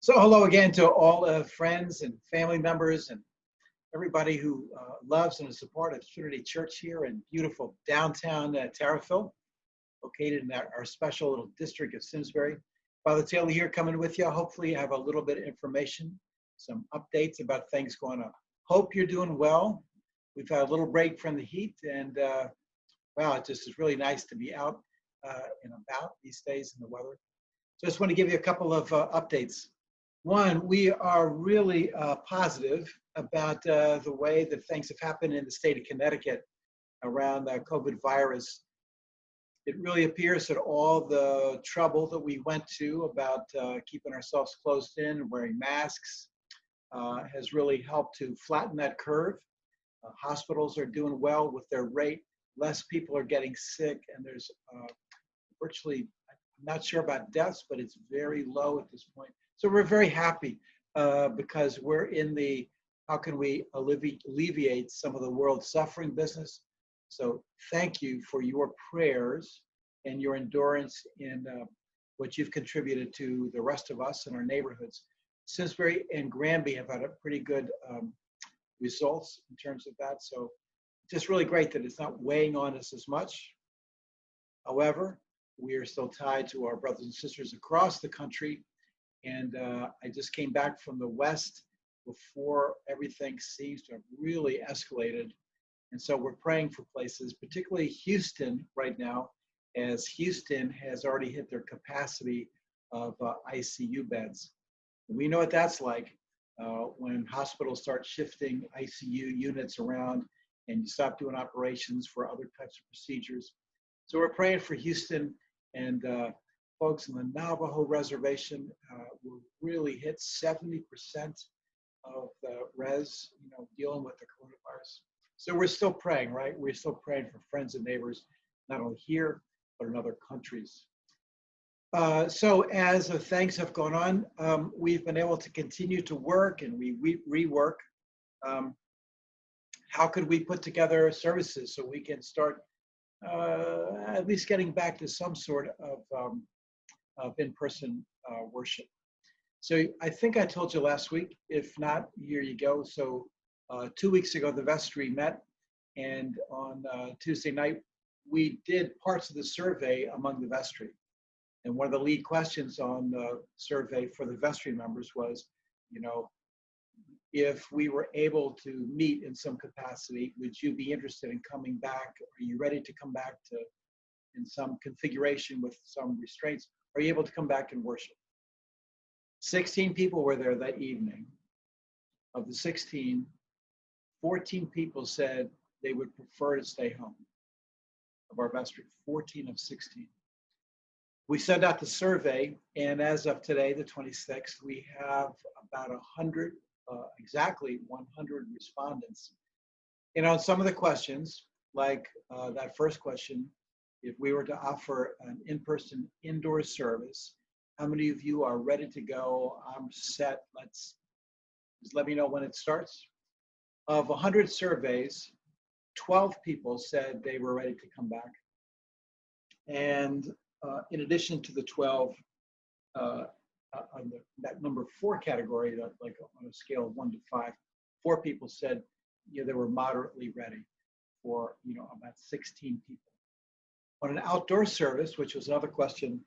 So hello again to all friends and family members and everybody who loves and is a part of Trinity Church here in beautiful downtown Terriffill, located in our special little district of Simsbury. Father Taylor here coming with you. Hopefully you have a little bit of information, some updates about things going on. Hope you're doing well. We've had a little break from the heat and wow, it just is really nice to be out and about these days in the weather. Just want to give you a couple of updates. One, we are really positive about the way that things have happened in the state of Connecticut around the COVID virus. It really appears that all the trouble that we went to about keeping ourselves closed in and wearing masks has really helped to flatten that curve. Hospitals are doing well with their rate. Less people are getting sick, and there's virtually, I'm not sure about deaths, but it's very low at this point. So we're very happy because we're in the how can we alleviate some of the world's suffering business. So thank you for your prayers and your endurance in what you've contributed to the rest of us in our neighborhoods. Simsbury and Granby have had a pretty good results in terms of that. So just really great that it's not weighing on us as much. However, we are still tied to our brothers and sisters across the country. And I just came back from the West before everything seems to have really escalated. And so we're praying for places, particularly Houston right now, as Houston has already hit their capacity of ICU beds. We know what that's like when hospitals start shifting ICU units around and you stop doing operations for other types of procedures. So we're praying for Houston, and folks in the Navajo reservation will really hit 70% of the res, dealing with the coronavirus. So we're still praying, right? We're still praying for friends and neighbors, not only here, but in other countries. So as things have gone on, we've been able to continue to work and we rework. How could we put together services so we can start at least getting back to some sort of in-person worship? So I think I told you last week, if not, here you go. So 2 weeks ago, the vestry met, and on Tuesday night, we did parts of the survey among the vestry. And one of the lead questions on the survey for the vestry members was, if we were able to meet in some capacity, would you be interested in coming back? Are you ready to come back to in some configuration with some restraints? Are you able to come back and worship? 16 people were there that evening. Of the 16, 14 people said they would prefer to stay home. Of our vestry, 14 of 16. We sent out the survey, and as of today, the 26th, we have about 100, exactly 100 respondents. On some of the questions, like that first question, if we were to offer an in-person indoor service, how many of you are ready to go? I'm set. Just let me know when it starts. Of 100 surveys, 12 people said they were ready to come back. And in addition to the 12, on that number 4 category, like on a scale of 1 to 5, 4 people said they were moderately ready for about 16 people. On an outdoor service, which was another question,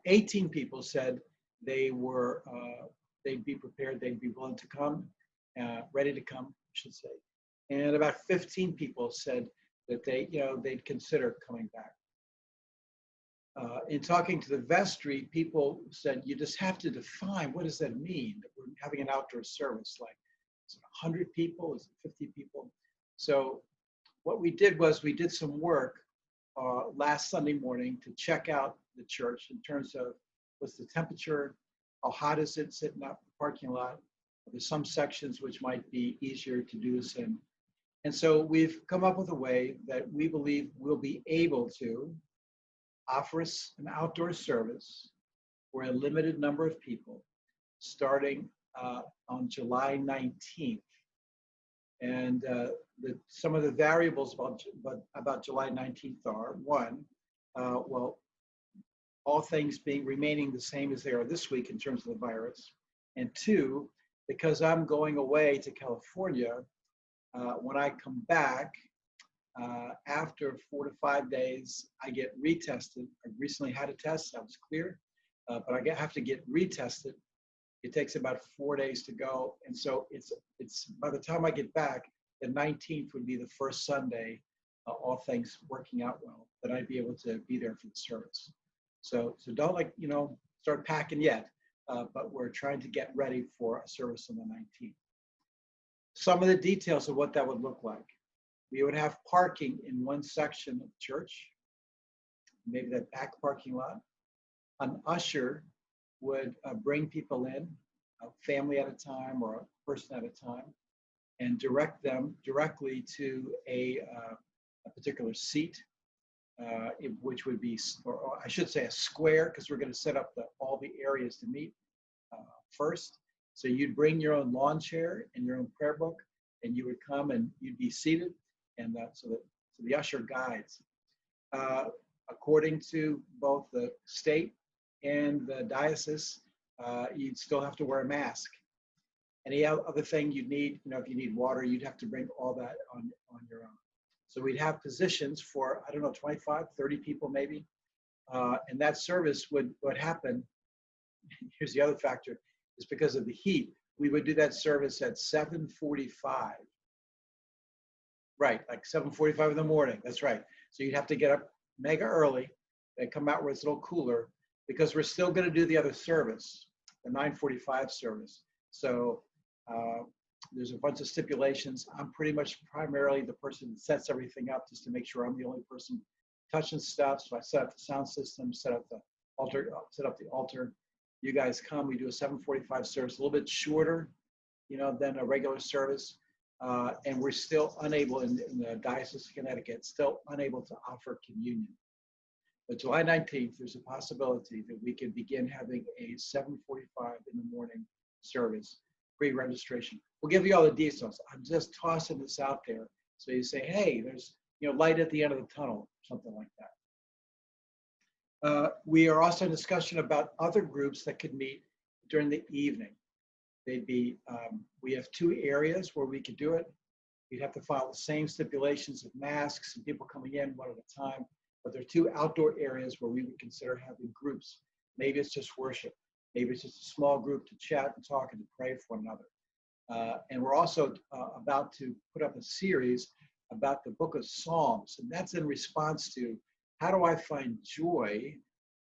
18 people said they were they'd be prepared, they'd be willing to come, ready to come, I should say. And about 15 people said that they'd consider coming back. In talking to the vestry, people said, you just have to define, what does that mean? That we're having an outdoor service, like, is it 100 people? Is it 50 people? So what we did was we did some work last Sunday morning to check out the church in terms of what's the temperature, how hot is it sitting out in the parking lot? There's some sections which might be easier to do this in. And so we've come up with a way that we believe we'll be able to offer us an outdoor service for a limited number of people starting on July 19th. And some of the variables about July 19th are, one, well, all things being remaining the same as they are this week in terms of the virus. And two, because I'm going away to California, when I come back, after 4 to 5 days, I get retested. I recently had a test, I was clear, but I have to get retested. It takes about 4 days to go. And so it's by the time I get back, the 19th would be the first Sunday, all things working out well, that I'd be able to be there for the service. So don't start packing yet, but we're trying to get ready for a service on the 19th. Some of the details of what that would look like. We would have parking in one section of the church, maybe that back parking lot. An usher would bring people in, a family at a time or a person at a time, and direct them directly to a particular seat, which would be, or I should say a square, because we're going to set up all the areas to meet first. So you'd bring your own lawn chair and your own prayer book, and you would come and you'd be seated, and so the usher guides. According to both the state and the diocese, you'd still have to wear a mask. Any other thing you'd need, if you need water, you'd have to bring all that on your own. So we'd have positions for, 25, 30 people maybe. And that service would happen, here's the other factor, is because of the heat, we would do that service at 7:45. Right, like 7:45 in the morning, that's right. So you'd have to get up mega early and come out where it's a little cooler, because we're still gonna do the other service, the 9:45 service. So there's a bunch of stipulations. I'm pretty much primarily the person that sets everything up, just to make sure I'm the only person touching stuff. So I set up the sound system, set up the altar. You guys come, we do a 7:45 service, a little bit shorter, than a regular service. And we're still unable, in the Diocese of Connecticut, still unable to offer communion. But July 19th, there's a possibility that we can begin having a 7:45 in the morning service, pre-registration. We'll give you all the details. I'm just tossing this out there. So you say, hey, there's light at the end of the tunnel, something like that. We are also in discussion about other groups that could meet during the evening. They'd be, we have 2 areas where we could do it. We'd have to follow the same stipulations of masks and people coming in one at a time. But there are 2 outdoor areas where we would consider having groups. Maybe it's just worship. Maybe it's just a small group to chat and talk and to pray for one another. And we're also about to put up a series about the book of Psalms. And that's in response to, how do I find joy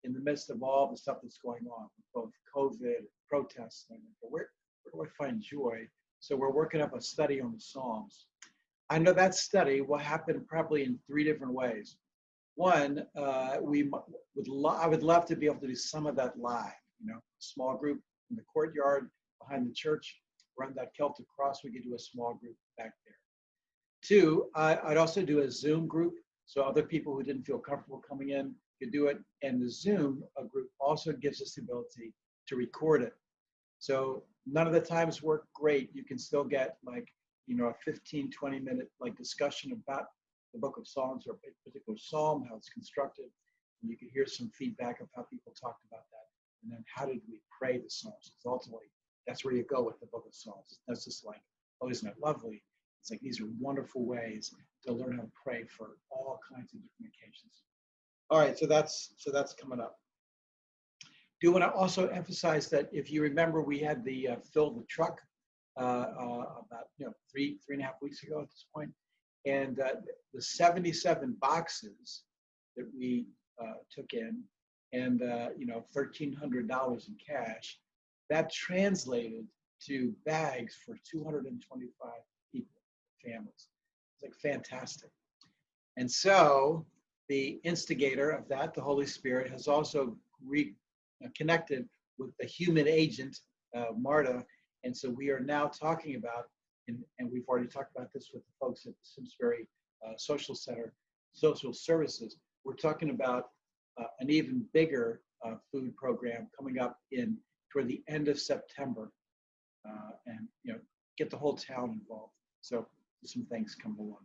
in the midst of all the stuff that's going on, both COVID, protests, and where do I find joy? So we're working up a study on the Psalms. I know that study will happen probably in 3 different ways. One, I would love to be able to do some of that live, a small group in the courtyard behind the church, around that Celtic cross, we could do a small group back there. 2, I'd also do a Zoom group, so other people who didn't feel comfortable coming in could do it. And the Zoom group also gives us the ability to record it. So none of the times work great. You can still get a 15, 20-minute discussion about the book of Psalms or a particular psalm, how it's constructed. And you can hear some feedback of how people talked about that. And then how did we pray the Psalms? Because ultimately, that's where you go with the book of Psalms. It's just like, oh, isn't it lovely? It's like, these are wonderful ways to learn how to pray for all kinds of different occasions. All right, so that's coming up. Do want to also emphasize that if you remember, we had the fill the truck about 3.5 weeks ago at this point, and the 77 boxes that we took in, and $1,300 in cash, that translated to bags for 225 people, families. It's like fantastic. And so the instigator of that, the Holy Spirit, has also connected with the human agent, Marta. And so we are now talking about, and we've already talked about this with the folks at the Simsbury Social Center, Social Services. We're talking about an even bigger food program coming up toward the end of September, and get the whole town involved. So some things come along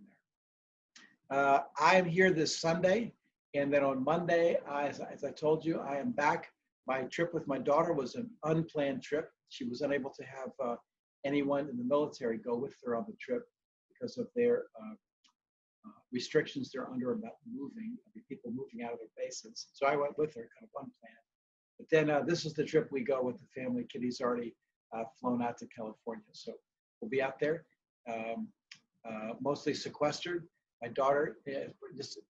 there. I'm here this Sunday And then on Monday, as I told you, I am back. My trip with my daughter was an unplanned trip. She was unable to have anyone in the military go with her on the trip because of their restrictions they're under about moving, people moving out of their bases. So I went with her, kind of unplanned. But then this is the trip we go with the family. Kitty's already flown out to California. So we'll be out there, mostly sequestered. My daughter,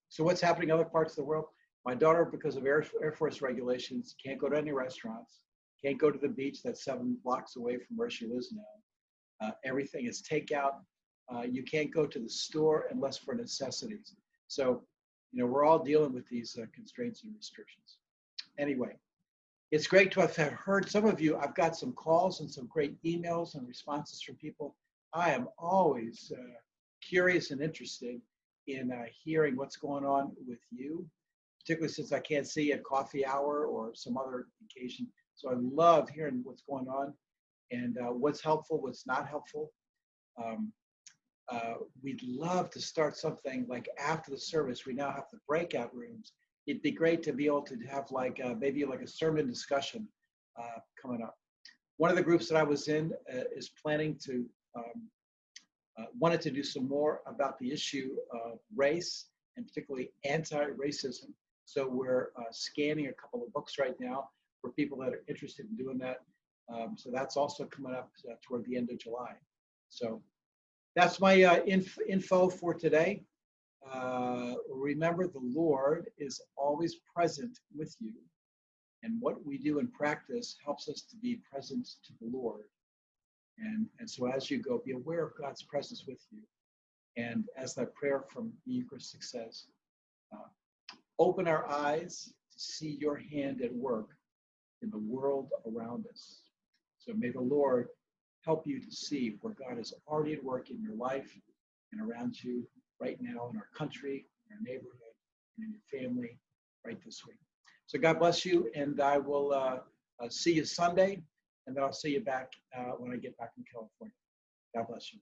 so what's happening in other parts of the world? My daughter, because of Air Force regulations, can't go to any restaurants, can't go to the beach that's 7 blocks away from where she lives now. Everything is takeout. You can't go to the store unless for necessities. So, you know, we're all dealing with these constraints and restrictions. Anyway, it's great to have heard some of you. I've got some calls and some great emails and responses from people. I am always curious and interested in hearing what's going on with you, particularly since I can't see at coffee hour or some other occasion. So I love hearing what's going on and what's helpful, what's not helpful. We'd love to start something like after the service. We now have the breakout rooms. It'd be great to be able to have like maybe like a sermon discussion coming up. One of the groups that I was in is planning to, wanted to do some more about the issue of race and particularly anti-racism. So we're scanning a couple of books right now for people that are interested in doing that. So that's also coming up toward the end of July. So that's my info for today. Remember, the Lord is always present with you. And what we do in practice helps us to be present to the Lord. And so as you go, be aware of God's presence with you. And as that prayer from the Eucharistic says, open our eyes to see your hand at work in the world around us. So may the Lord help you to see where God is already at work in your life and around you right now in our country, in our neighborhood, and in your family right this week. So God bless you, and I will see you Sunday, and then I'll see you back when I get back in California. God bless you.